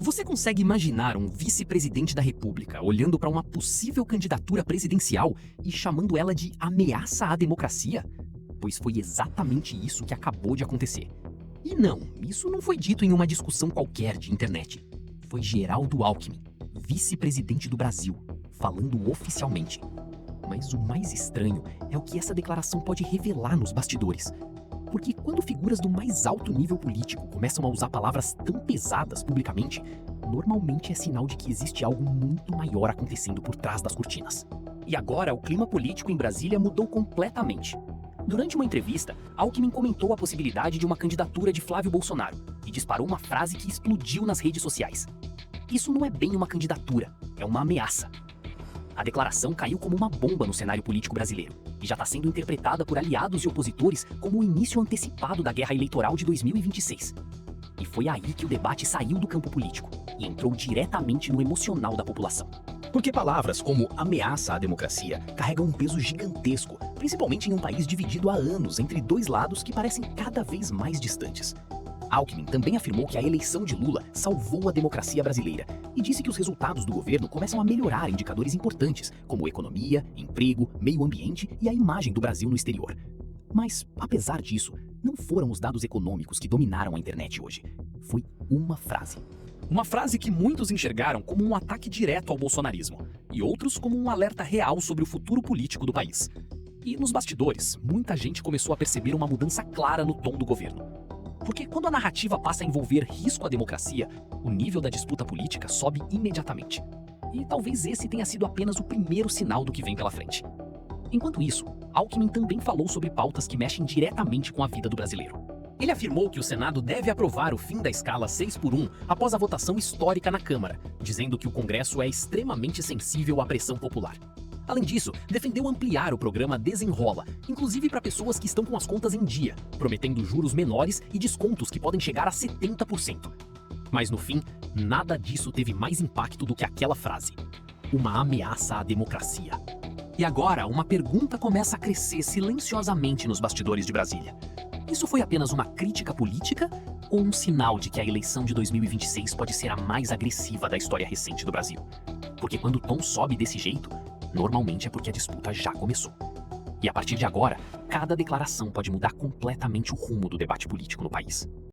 Você consegue imaginar um vice-presidente da República olhando para uma possível candidatura presidencial e chamando ela de ameaça à democracia? Pois foi exatamente isso que acabou de acontecer. E não, isso não foi dito em uma discussão qualquer de internet. Foi Geraldo Alckmin, vice-presidente do Brasil, falando oficialmente. Mas o mais estranho é o que essa declaração pode revelar nos bastidores. Porque quando figuras do mais alto nível político começam a usar palavras tão pesadas publicamente, normalmente é sinal de que existe algo muito maior acontecendo por trás das cortinas. E agora o clima político em Brasília mudou completamente. Durante uma entrevista, Alckmin comentou a possibilidade de uma candidatura de Flávio Bolsonaro e disparou uma frase que explodiu nas redes sociais. Isso não é bem uma candidatura, é uma ameaça. A declaração caiu como uma bomba no cenário político brasileiro e já está sendo interpretada por aliados e opositores como o início antecipado da guerra eleitoral de 2026. E foi aí que o debate saiu do campo político e entrou diretamente no emocional da população. Porque palavras como ameaça à democracia carregam um peso gigantesco, principalmente em um país dividido há anos entre dois lados que parecem cada vez mais distantes. Alckmin também afirmou que a eleição de Lula salvou a democracia brasileira e disse que os resultados do governo começam a melhorar indicadores importantes, como economia, emprego, meio ambiente e a imagem do Brasil no exterior. Mas, apesar disso, não foram os dados econômicos que dominaram a internet hoje. Foi uma frase. Uma frase que muitos enxergaram como um ataque direto ao bolsonarismo e outros como um alerta real sobre o futuro político do país. E nos bastidores, muita gente começou a perceber uma mudança clara no tom do governo. Porque quando a narrativa passa a envolver risco à democracia, o nível da disputa política sobe imediatamente. E talvez esse tenha sido apenas o primeiro sinal do que vem pela frente. Enquanto isso, Alckmin também falou sobre pautas que mexem diretamente com a vida do brasileiro. Ele afirmou que o Senado deve aprovar o fim da escala 6x1 após a votação histórica na Câmara, dizendo que o Congresso é extremamente sensível à pressão popular. Além disso, defendeu ampliar o programa Desenrola, inclusive para pessoas que estão com as contas em dia, prometendo juros menores e descontos que podem chegar a 70%. Mas no fim, nada disso teve mais impacto do que aquela frase: uma ameaça à democracia. E agora, uma pergunta começa a crescer silenciosamente nos bastidores de Brasília. Isso foi apenas uma crítica política ou um sinal de que a eleição de 2026 pode ser a mais agressiva da história recente do Brasil? Porque quando o tom sobe desse jeito, normalmente é porque a disputa já começou. E a partir de agora, cada declaração pode mudar completamente o rumo do debate político no país.